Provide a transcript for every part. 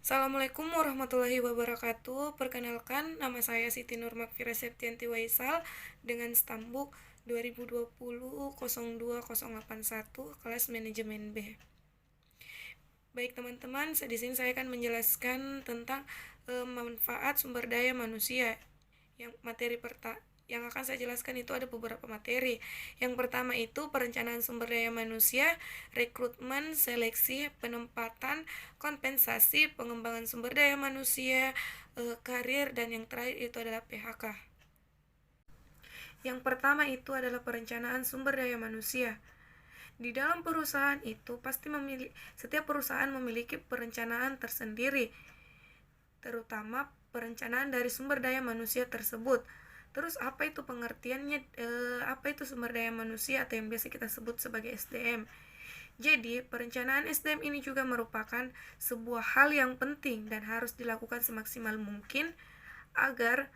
Assalamualaikum warahmatullahi wabarakatuh. Perkenalkan, nama saya Siti Nur Makfira Septianti Waisal dengan stambuk 2020-02-081 kelas manajemen B. Baik teman-teman, di sini saya akan menjelaskan tentang manfaat sumber daya manusia. Yang akan saya jelaskan itu ada beberapa materi. Yang pertama itu perencanaan sumber daya manusia, rekrutmen, seleksi, penempatan, kompensasi, pengembangan sumber daya manusia, karir, dan yang terakhir itu adalah PHK. Yang pertama itu adalah perencanaan sumber daya manusia. Di dalam perusahaan itu setiap perusahaan memiliki perencanaan tersendiri, terutama perencanaan dari sumber daya manusia tersebut. Terus apa itu pengertiannya? Apa itu sumber daya manusia atau yang biasa kita sebut sebagai SDM? Jadi, perencanaan SDM ini juga merupakan sebuah hal yang penting dan harus dilakukan semaksimal mungkin agar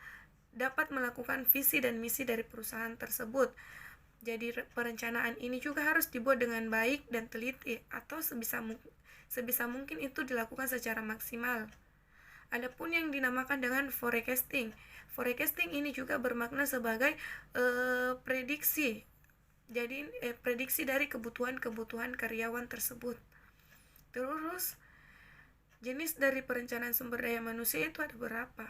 dapat melakukan visi dan misi dari perusahaan tersebut. Jadi perencanaan ini juga harus dibuat dengan baik dan teliti atau sebisa mungkin itu dilakukan secara maksimal. Adapun yang dinamakan dengan forecasting. Forecasting ini juga bermakna sebagai prediksi. Jadi prediksi dari kebutuhan karyawan tersebut. Terus jenis dari perencanaan sumber daya manusia itu ada berapa?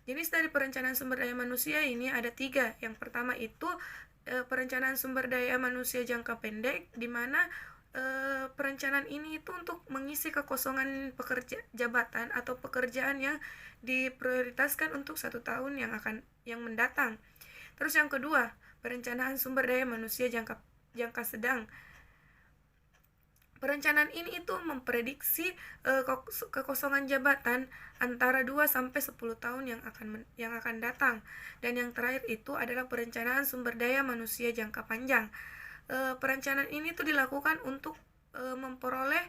Jenis dari perencanaan sumber daya manusia ini ada 3. Yang pertama itu perencanaan sumber daya manusia jangka pendek, di mana perencanaan ini itu untuk mengisi kekosongan jabatan atau pekerjaan yang diprioritaskan untuk 1 tahun yang mendatang. Terus yang kedua, perencanaan sumber daya manusia jangka sedang. Perencanaan ini itu memprediksi kekosongan jabatan antara 2 sampai 10 tahun yang akan datang. Dan yang terakhir itu adalah perencanaan sumber daya manusia jangka panjang. Perencanaan ini tuh dilakukan untuk memperoleh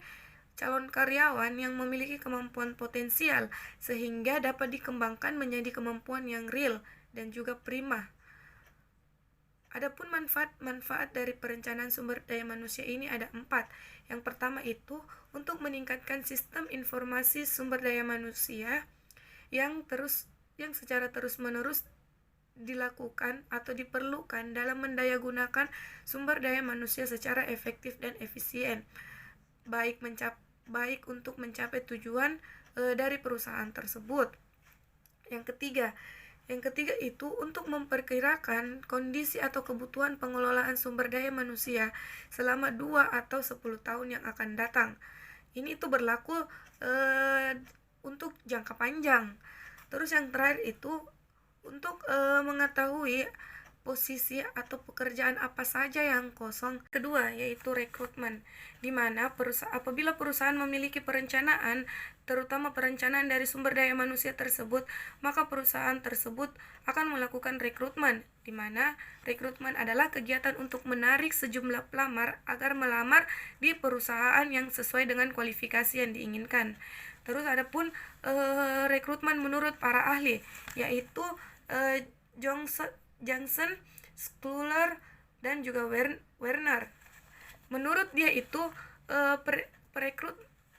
calon karyawan yang memiliki kemampuan potensial sehingga dapat dikembangkan menjadi kemampuan yang real dan juga prima. Adapun manfaat dari perencanaan sumber daya manusia ini ada 4. Yang pertama itu untuk meningkatkan sistem informasi sumber daya manusia yang secara terus-menerus dilakukan atau diperlukan dalam mendayagunakan sumber daya manusia secara efektif dan efisien, baik untuk mencapai tujuan dari perusahaan tersebut. Yang ketiga itu untuk memperkirakan kondisi atau kebutuhan pengelolaan sumber daya manusia selama 2 atau 10 tahun yang akan datang. Ini itu berlaku untuk jangka panjang. Terus yang terakhir itu untuk mengetahui posisi atau pekerjaan apa saja yang kosong. Kedua yaitu rekrutmen, di mana apabila perusahaan memiliki perencanaan, terutama perencanaan dari sumber daya manusia tersebut, maka perusahaan tersebut akan melakukan rekrutmen, di mana rekrutmen adalah kegiatan untuk menarik sejumlah pelamar agar melamar di perusahaan yang sesuai dengan kualifikasi yang diinginkan. Terus adapun rekrutmen menurut para ahli, yaitu Johnson, Schuller, dan juga Werner. Menurut dia itu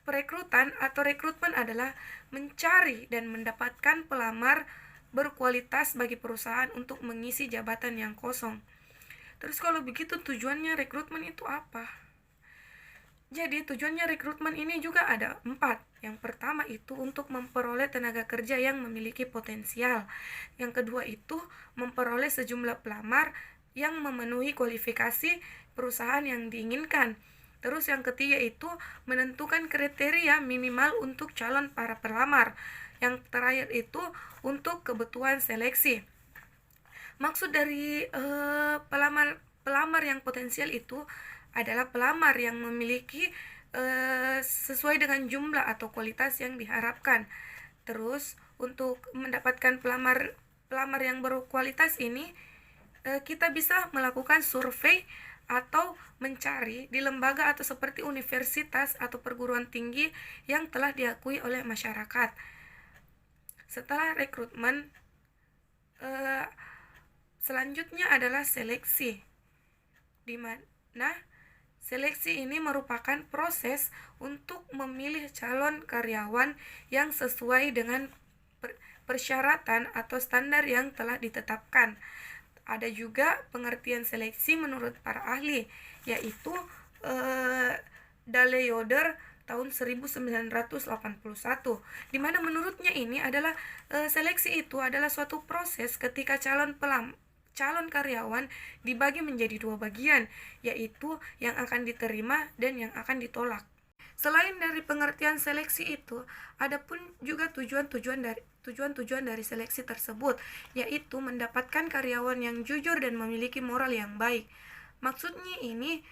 perekrutan atau rekrutmen adalah mencari dan mendapatkan pelamar berkualitas bagi perusahaan untuk mengisi jabatan yang kosong. Terus kalau begitu tujuannya rekrutmen itu apa? Jadi tujuannya rekrutmen ini juga ada 4. Yang pertama itu untuk memperoleh tenaga kerja yang memiliki potensial. Yang kedua itu memperoleh sejumlah pelamar yang memenuhi kualifikasi perusahaan yang diinginkan. Terus yang ketiga itu menentukan kriteria minimal untuk calon para pelamar. Yang terakhir itu untuk kebutuhan seleksi. Maksud dari pelamar yang potensial itu adalah pelamar yang memiliki sesuai dengan jumlah atau kualitas yang diharapkan. Terus untuk mendapatkan pelamar yang berkualitas ini, kita bisa melakukan survei atau mencari di lembaga atau seperti universitas atau perguruan tinggi yang telah diakui oleh masyarakat. Setelah rekrutmen, selanjutnya adalah seleksi, di mana Seleksi ini merupakan proses untuk memilih calon karyawan yang sesuai dengan persyaratan atau standar yang telah ditetapkan. Ada juga pengertian seleksi menurut para ahli, yaitu Dale Yoder tahun 1981, di mana menurutnya ini adalah seleksi itu adalah suatu proses ketika calon karyawan dibagi menjadi dua bagian, yaitu yang akan diterima dan yang akan ditolak. Selain dari pengertian seleksi itu, ada pun juga tujuan-tujuan dari seleksi tersebut, yaitu mendapatkan karyawan yang jujur dan memiliki moral yang baik. Maksudnya ini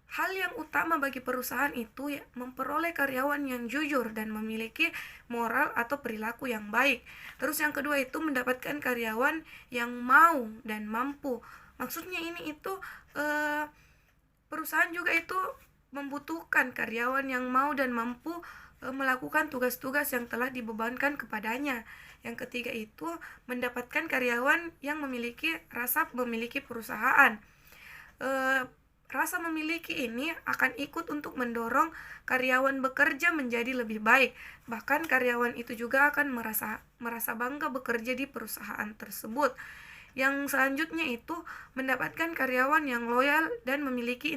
hal yang utama bagi perusahaan itu ya, memperoleh karyawan yang jujur dan memiliki moral atau perilaku yang baik. Terus yang kedua itu mendapatkan karyawan yang mau dan mampu. Maksudnya ini itu perusahaan juga itu membutuhkan karyawan yang mau dan mampu melakukan tugas-tugas yang telah dibebankan kepadanya. Yang ketiga itu mendapatkan karyawan yang memiliki rasa memiliki perusahaan. Rasa memiliki ini akan ikut untuk mendorong karyawan bekerja menjadi lebih baik. Bahkan karyawan itu juga akan merasa bangga bekerja di perusahaan tersebut. Yang selanjutnya itu mendapatkan karyawan yang loyal dan memiliki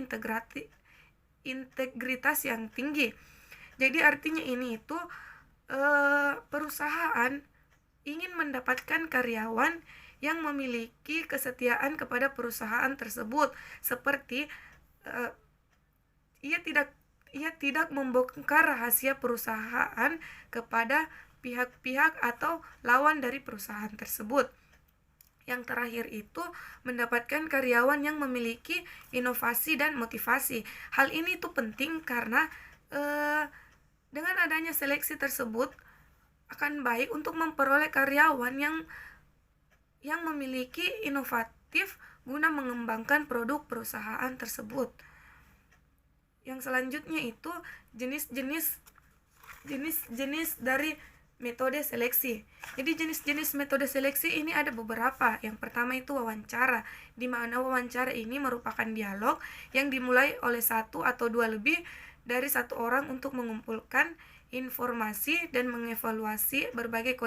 integritas yang tinggi. Jadi artinya ini itu perusahaan ingin mendapatkan karyawan yang memiliki kesetiaan kepada perusahaan tersebut, seperti ia tidak membongkar rahasia perusahaan kepada pihak-pihak atau lawan dari perusahaan tersebut. Yang terakhir itu mendapatkan karyawan yang memiliki inovasi dan motivasi. Hal ini tuh penting karena dengan adanya seleksi tersebut akan baik untuk memperoleh karyawan yang memiliki inovatif guna mengembangkan produk perusahaan tersebut. Yang selanjutnya itu jenis-jenis dari metode seleksi. Jadi jenis-jenis metode seleksi ini ada beberapa. Yang pertama itu wawancara, di mana wawancara ini merupakan dialog yang dimulai oleh satu atau dua lebih dari satu orang untuk mengumpulkan informasi dan mengevaluasi berbagai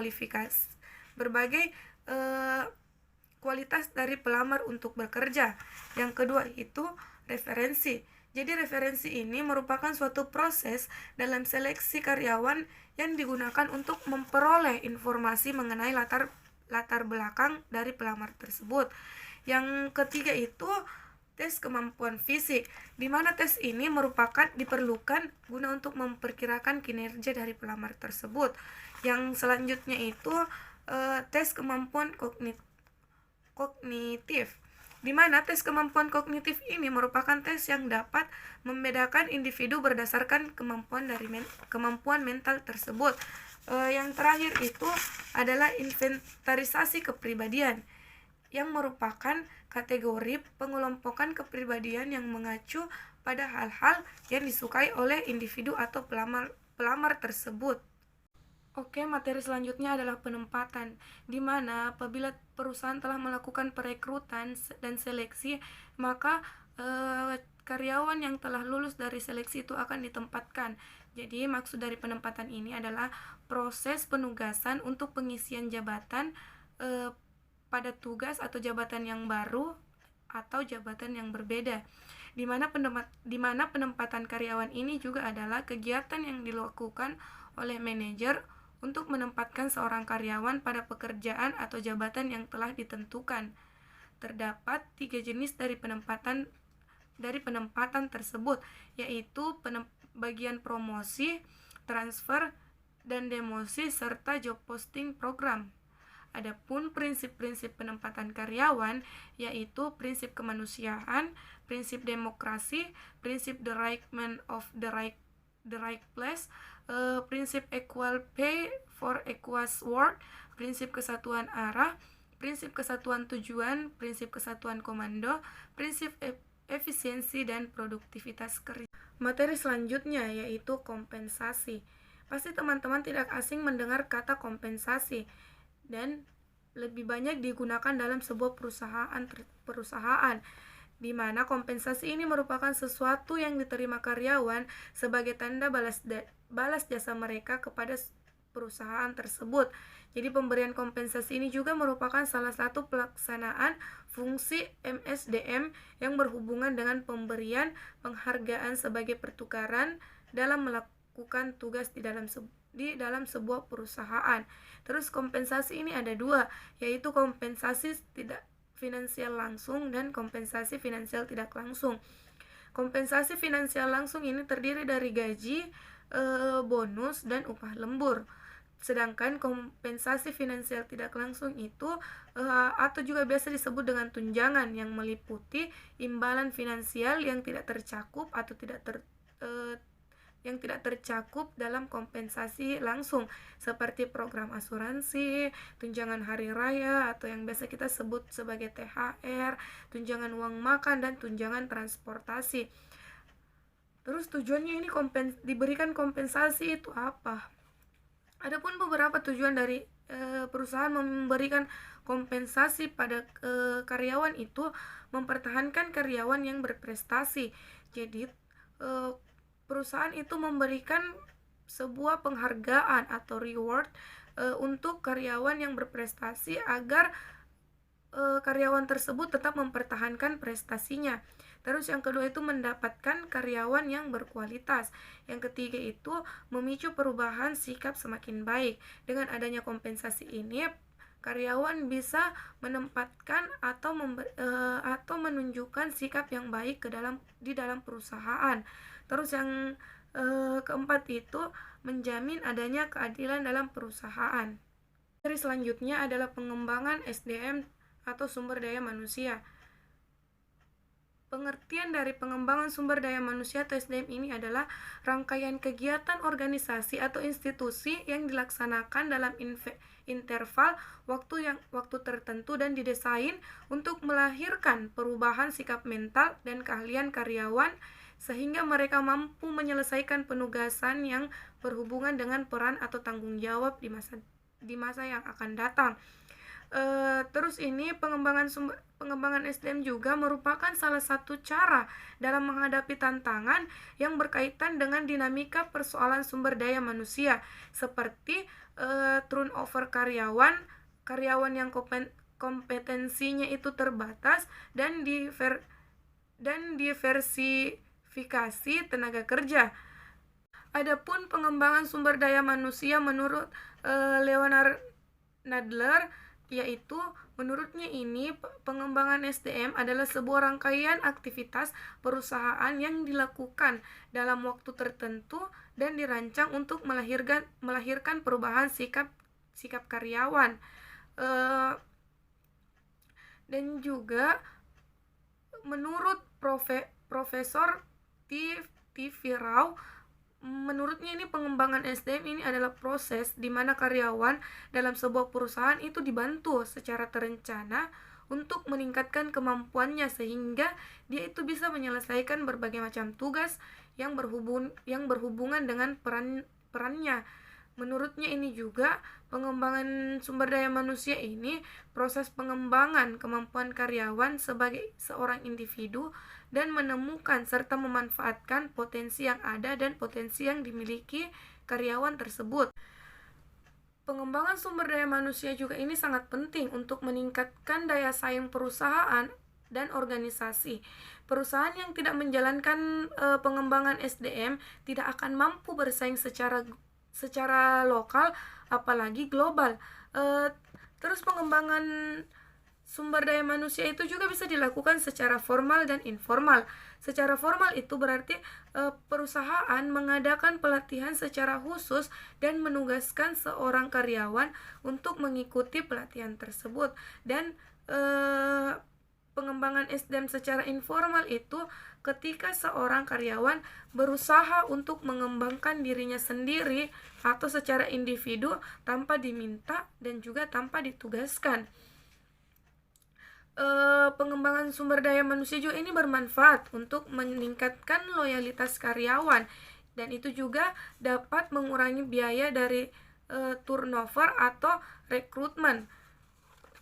kualitas dari pelamar untuk bekerja. Yang kedua itu referensi. Jadi referensi ini merupakan suatu proses dalam seleksi karyawan yang digunakan untuk memperoleh informasi mengenai latar belakang dari pelamar tersebut. Yang ketiga itu tes kemampuan fisik, di mana tes ini diperlukan guna untuk memperkirakan kinerja dari pelamar tersebut. Yang selanjutnya itu tes kemampuan kognitif, di mana tes kemampuan kognitif ini merupakan tes yang dapat membedakan individu berdasarkan kemampuan mental tersebut. Yang terakhir itu adalah inventarisasi kepribadian, yang merupakan kategori pengelompokan kepribadian yang mengacu pada hal-hal yang disukai oleh individu atau pelamar tersebut. Oke, materi selanjutnya adalah penempatan, di mana apabila perusahaan telah melakukan perekrutan dan seleksi, maka karyawan yang telah lulus dari seleksi itu akan ditempatkan. Jadi maksud dari penempatan ini adalah proses penugasan untuk pengisian jabatan pada tugas atau jabatan yang baru atau jabatan yang berbeda. Di mana penempatan karyawan ini juga adalah kegiatan yang dilakukan oleh manajer untuk menempatkan seorang karyawan pada pekerjaan atau jabatan yang telah ditentukan. Terdapat 3 jenis dari penempatan tersebut, yaitu bagian promosi, transfer, dan demosi serta job posting program. Adapun prinsip-prinsip penempatan karyawan yaitu prinsip kemanusiaan, prinsip demokrasi, prinsip the right man of the right place, prinsip equal pay for equal work, prinsip kesatuan arah, prinsip kesatuan tujuan, prinsip kesatuan komando, prinsip efisiensi dan produktivitas kerja. Materi selanjutnya yaitu kompensasi. Pasti teman-teman tidak asing mendengar kata kompensasi dan lebih banyak digunakan dalam sebuah perusahaan. di mana kompensasi ini merupakan sesuatu yang diterima karyawan sebagai tanda balas jasa mereka kepada perusahaan tersebut. Jadi pemberian kompensasi ini juga merupakan salah satu pelaksanaan fungsi MSDM yang berhubungan dengan pemberian penghargaan sebagai pertukaran dalam melakukan tugas di dalam sebuah perusahaan. Terus kompensasi ini ada dua, yaitu kompensasi tidak finansial langsung dan kompensasi finansial tidak langsung. Kompensasi finansial langsung ini terdiri dari gaji, bonus, dan upah lembur. Sedangkan kompensasi finansial tidak langsung itu atau juga biasa disebut dengan tunjangan, yang meliputi imbalan finansial yang tidak tercakup atau yang tidak tercakup dalam kompensasi langsung, seperti program asuransi, tunjangan hari raya atau yang biasa kita sebut sebagai THR, tunjangan uang makan, dan tunjangan transportasi. Terus tujuannya ini diberikan kompensasi itu apa? Adapun beberapa tujuan dari perusahaan memberikan kompensasi pada karyawan itu mempertahankan karyawan yang berprestasi. Jadi perusahaan itu memberikan sebuah penghargaan atau reward untuk karyawan yang berprestasi agar karyawan tersebut tetap mempertahankan prestasinya. Terus yang kedua itu mendapatkan karyawan yang berkualitas. Yang ketiga itu memicu perubahan sikap semakin baik. Dengan adanya kompensasi ini, karyawan bisa menempatkan atau menunjukkan sikap yang baik di dalam perusahaan. Terus yang keempat itu menjamin adanya keadilan dalam perusahaan. Seri selanjutnya adalah pengembangan SDM atau sumber daya manusia. Pengertian dari pengembangan sumber daya manusia atau SDM ini adalah rangkaian kegiatan organisasi atau institusi yang dilaksanakan dalam interval waktu tertentu dan didesain untuk melahirkan perubahan sikap mental dan keahlian karyawan sehingga mereka mampu menyelesaikan penugasan yang berhubungan dengan peran atau tanggung jawab di masa yang akan datang. Terus ini pengembangan SDM juga merupakan salah satu cara dalam menghadapi tantangan yang berkaitan dengan dinamika persoalan sumber daya manusia, seperti turnover karyawan yang kompetensinya itu terbatas, dan diversifikasi tenaga kerja. Adapun pengembangan sumber daya manusia menurut Leonard Nadler, yaitu menurutnya ini pengembangan SDM adalah sebuah rangkaian aktivitas perusahaan yang dilakukan dalam waktu tertentu dan dirancang untuk melahirkan perubahan sikap karyawan. Dan juga menurut Profesor T.V. Rao, menurutnya ini pengembangan SDM ini adalah proses di mana karyawan dalam sebuah perusahaan itu dibantu secara terencana untuk meningkatkan kemampuannya sehingga dia itu bisa menyelesaikan berbagai macam tugas yang berhubungan dengan perannya. Menurutnya ini juga pengembangan sumber daya manusia ini proses pengembangan kemampuan karyawan sebagai seorang individu dan menemukan serta memanfaatkan potensi yang ada dan potensi yang dimiliki karyawan tersebut. Pengembangan sumber daya manusia juga ini sangat penting untuk meningkatkan daya saing perusahaan dan organisasi. Perusahaan yang tidak menjalankan pengembangan SDM tidak akan mampu bersaing secara lokal apalagi global. Terus pengembangan sumber daya manusia itu juga bisa dilakukan secara formal dan informal. Secara formal itu berarti perusahaan mengadakan pelatihan secara khusus dan menugaskan seorang karyawan untuk mengikuti pelatihan tersebut. Dan pengembangan SDM secara informal itu ketika seorang karyawan berusaha untuk mengembangkan dirinya sendiri atau secara individu tanpa diminta dan juga tanpa ditugaskan. Pengembangan sumber daya manusia juga ini bermanfaat untuk meningkatkan loyalitas karyawan, dan itu juga dapat mengurangi biaya dari turnover atau rekrutmen.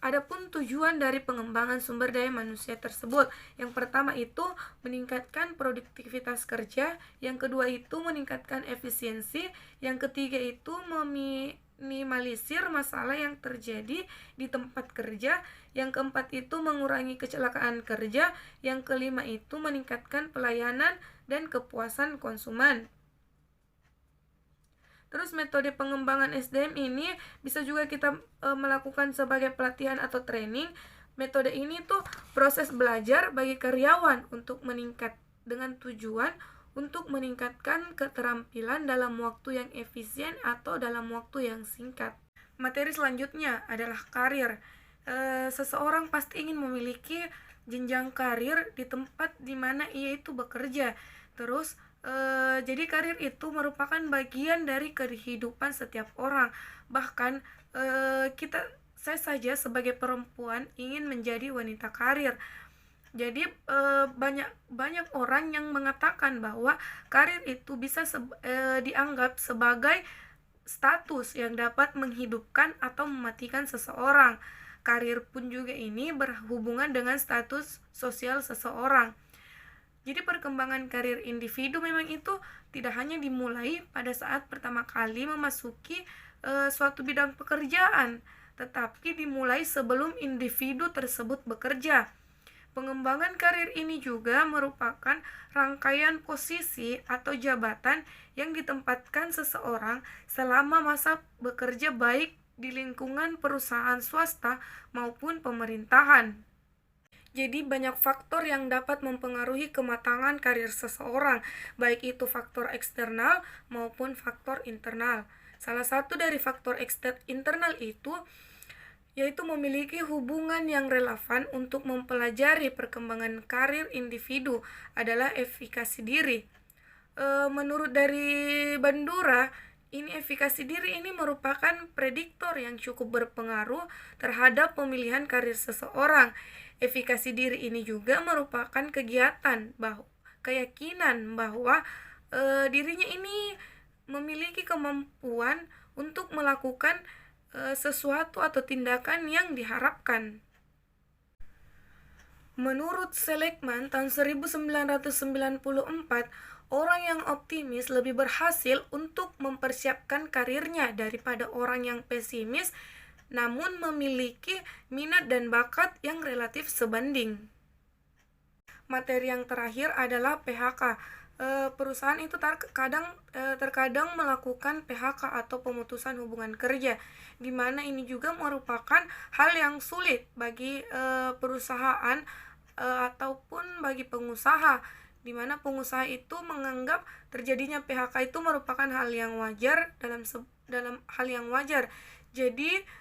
Adapun tujuan dari pengembangan sumber daya manusia tersebut, yang pertama itu meningkatkan produktivitas kerja, yang kedua itu meningkatkan efisiensi, yang ketiga itu meminimalisir masalah yang terjadi di tempat kerja, yang keempat itu mengurangi kecelakaan kerja, yang kelima itu meningkatkan pelayanan dan kepuasan konsumen. Terus metode pengembangan SDM ini bisa juga kita melakukan sebagai pelatihan atau training. Metode ini tuh proses belajar bagi karyawan untuk meningkat dengan tujuan untuk meningkatkan keterampilan dalam waktu yang efisien atau dalam waktu yang singkat. Materi selanjutnya adalah karir. Seseorang pasti ingin memiliki jenjang karir di tempat di mana ia itu bekerja. Terus jadi karir itu merupakan bagian dari kehidupan setiap orang. Bahkan saya saja sebagai perempuan ingin menjadi wanita karir. Jadi banyak orang yang mengatakan bahwa karir itu bisa dianggap sebagai status yang dapat menghidupkan atau mematikan seseorang. Karir pun juga ini berhubungan dengan status sosial seseorang. Jadi perkembangan karir individu memang itu tidak hanya dimulai pada saat pertama kali memasuki suatu bidang pekerjaan, tetapi dimulai sebelum individu tersebut bekerja. Pengembangan karir ini juga merupakan rangkaian posisi atau jabatan yang ditempatkan seseorang selama masa bekerja baik di lingkungan perusahaan swasta maupun pemerintahan. Jadi banyak faktor yang dapat mempengaruhi kematangan karir seseorang, baik itu faktor eksternal maupun faktor internal. Salah satu dari faktor internal itu yaitu memiliki hubungan yang relevan untuk mempelajari perkembangan karir individu adalah efikasi diri. Menurut dari Bandura, ini efikasi diri ini merupakan prediktor yang cukup berpengaruh terhadap pemilihan karir seseorang. Efikasi diri ini juga merupakan keyakinan bahwa dirinya ini memiliki kemampuan untuk melakukan sesuatu atau tindakan yang diharapkan. Menurut Seligman tahun 1994, orang yang optimis lebih berhasil untuk mempersiapkan karirnya daripada orang yang pesimis namun memiliki minat dan bakat yang relatif sebanding. Materi yang terakhir adalah PHK. Perusahaan itu terkadang melakukan PHK atau pemutusan hubungan kerja, di mana ini juga merupakan hal yang sulit bagi perusahaan ataupun bagi pengusaha, di mana pengusaha itu menganggap terjadinya PHK itu merupakan hal yang wajar dalam hal yang wajar. Jadi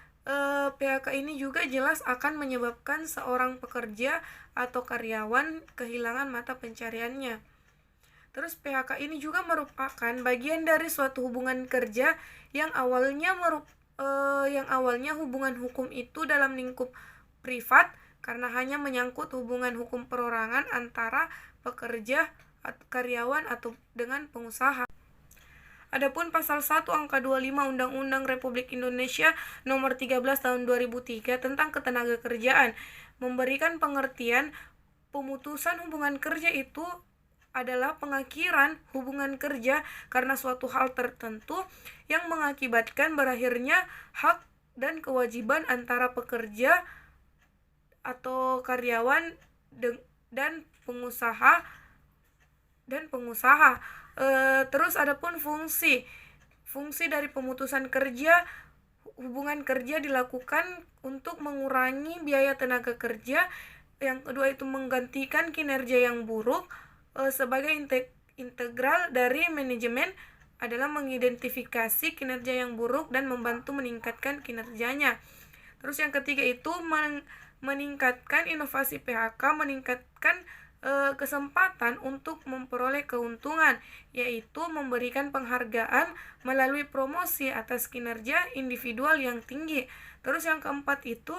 PHK ini juga jelas akan menyebabkan seorang pekerja atau karyawan kehilangan mata pencariannya. Terus PHK ini juga merupakan bagian dari suatu hubungan kerja yang awalnya hubungan hukum itu dalam lingkup privat karena hanya menyangkut hubungan hukum perorangan antara pekerja, karyawan atau dengan pengusaha. Adapun pasal 1 angka 25 Undang-Undang Republik Indonesia nomor 13 tahun 2003 tentang ketenagakerjaan memberikan pengertian pemutusan hubungan kerja itu adalah pengakhiran hubungan kerja karena suatu hal tertentu yang mengakibatkan berakhirnya hak dan kewajiban antara pekerja atau karyawan dan pengusaha. Terus adapun fungsi dari pemutusan kerja, hubungan kerja dilakukan untuk mengurangi biaya tenaga kerja. Yang kedua itu menggantikan kinerja yang buruk. Sebagai integral dari manajemen adalah mengidentifikasi kinerja yang buruk dan membantu meningkatkan kinerjanya. Terus yang ketiga itu meningkatkan inovasi PHK, meningkatkan kesempatan untuk memperoleh keuntungan, yaitu memberikan penghargaan melalui promosi atas kinerja individual yang tinggi. Terus yang keempat itu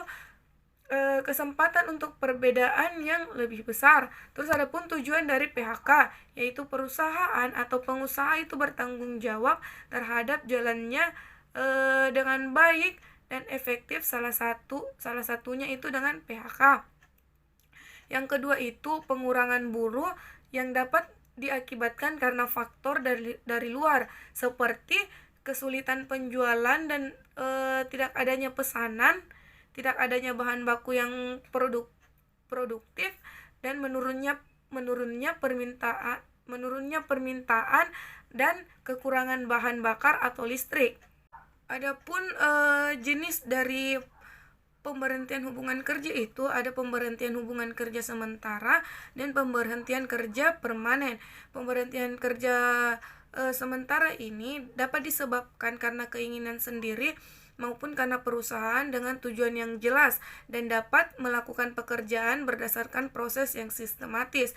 kesempatan untuk perbedaan yang lebih besar. Terus ada pun tujuan dari PHK, yaitu perusahaan atau pengusaha itu bertanggung jawab terhadap jalannya dengan baik dan efektif, salah satunya itu dengan PHK. Yang kedua itu pengurangan buruh yang dapat diakibatkan karena faktor dari luar seperti kesulitan penjualan dan tidak adanya pesanan, tidak adanya bahan baku yang produktif, dan menurunnya permintaan dan kekurangan bahan bakar atau listrik. Adapun jenis dari pemberhentian hubungan kerja itu ada pemberhentian hubungan kerja sementara dan pemberhentian kerja permanen. Pemberhentian kerja sementara ini dapat disebabkan karena keinginan sendiri maupun karena perusahaan dengan tujuan yang jelas dan dapat melakukan pekerjaan berdasarkan proses yang sistematis.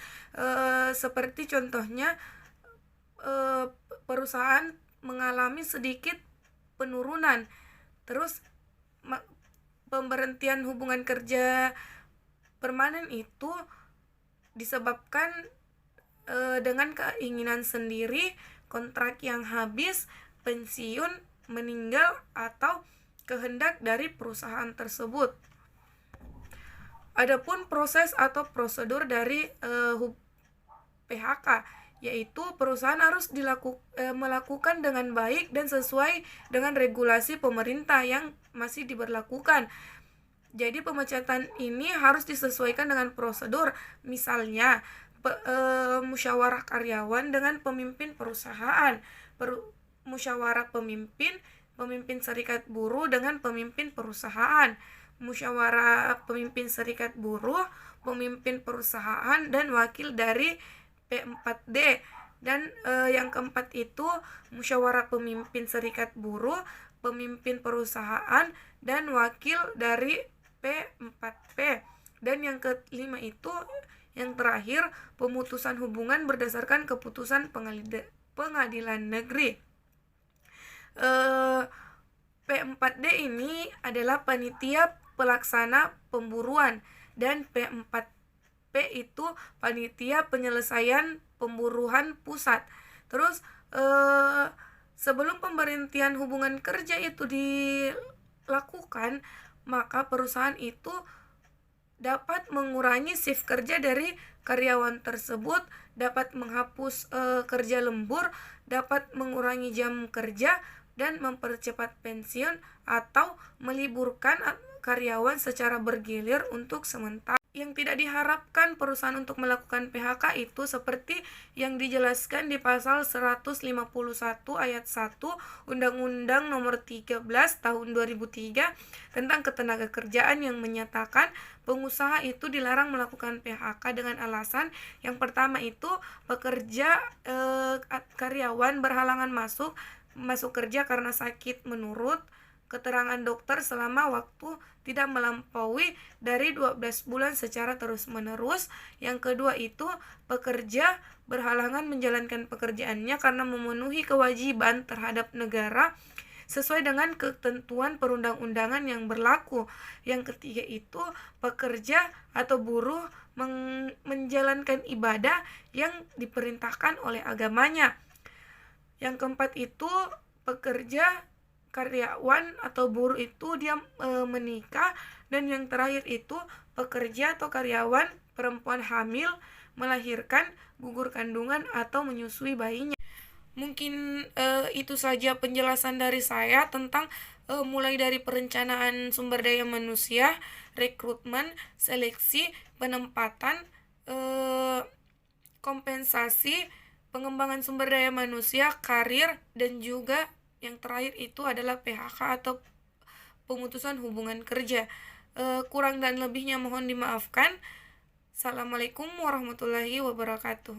Seperti contohnya perusahaan mengalami sedikit penurunan, terus pemberhentian hubungan kerja permanen itu disebabkan dengan keinginan sendiri, kontrak yang habis, pensiun, meninggal, atau kehendak dari perusahaan tersebut. Adapun proses atau prosedur dari PHK, yaitu perusahaan harus melakukan dengan baik dan sesuai dengan regulasi pemerintah yang masih diberlakukan. Jadi pemecatan ini harus disesuaikan dengan prosedur, misalnya musyawarah karyawan dengan pemimpin perusahaan, musyawarah pemimpin serikat buruh dengan pemimpin perusahaan, musyawarah pemimpin serikat buruh, pemimpin perusahaan, dan wakil dari P4D. Dan yang keempat itu musyawarah pemimpin serikat buruh, pemimpin perusahaan, dan wakil dari P4P. Dan yang kelima itu, yang terakhir, pemutusan hubungan berdasarkan keputusan pengadilan negeri. P4D ini adalah panitia pelaksana pemburuan, dan P4P itu panitia penyelesaian pemburuan pusat. Terus sebelum pemberhentian hubungan kerja itu dilakukan, maka perusahaan itu dapat mengurangi shift kerja dari karyawan tersebut, dapat menghapus kerja lembur, dapat mengurangi jam kerja, dan mempercepat pensiun atau meliburkan karyawan secara bergilir untuk sementara. Yang tidak diharapkan perusahaan untuk melakukan PHK itu seperti yang dijelaskan di pasal 151 ayat 1 Undang-Undang Nomor 13 Tahun 2003 tentang Ketenagakerjaan, yang menyatakan pengusaha itu dilarang melakukan PHK dengan alasan yang pertama itu karyawan berhalangan masuk kerja karena sakit menurut keterangan dokter selama waktu tidak melampaui dari 12 bulan secara terus-menerus. Yang kedua itu pekerja berhalangan menjalankan pekerjaannya karena memenuhi kewajiban terhadap negara sesuai dengan ketentuan perundang-undangan yang berlaku. Yang ketiga itu pekerja atau buruh menjalankan ibadah yang diperintahkan oleh agamanya. Yang keempat itu pekerja, karyawan atau buruh itu dia menikah. Dan yang terakhir itu pekerja atau karyawan perempuan hamil, melahirkan, gugur kandungan, atau menyusui bayinya. Mungkin itu saja penjelasan dari saya tentang mulai dari perencanaan sumber daya manusia, rekrutmen, seleksi, penempatan, kompensasi, pengembangan sumber daya manusia, karir, dan juga yang terakhir itu adalah PHK atau pemutusan hubungan kerja. Kurang dan lebihnya mohon dimaafkan. Assalamualaikum warahmatullahi wabarakatuh.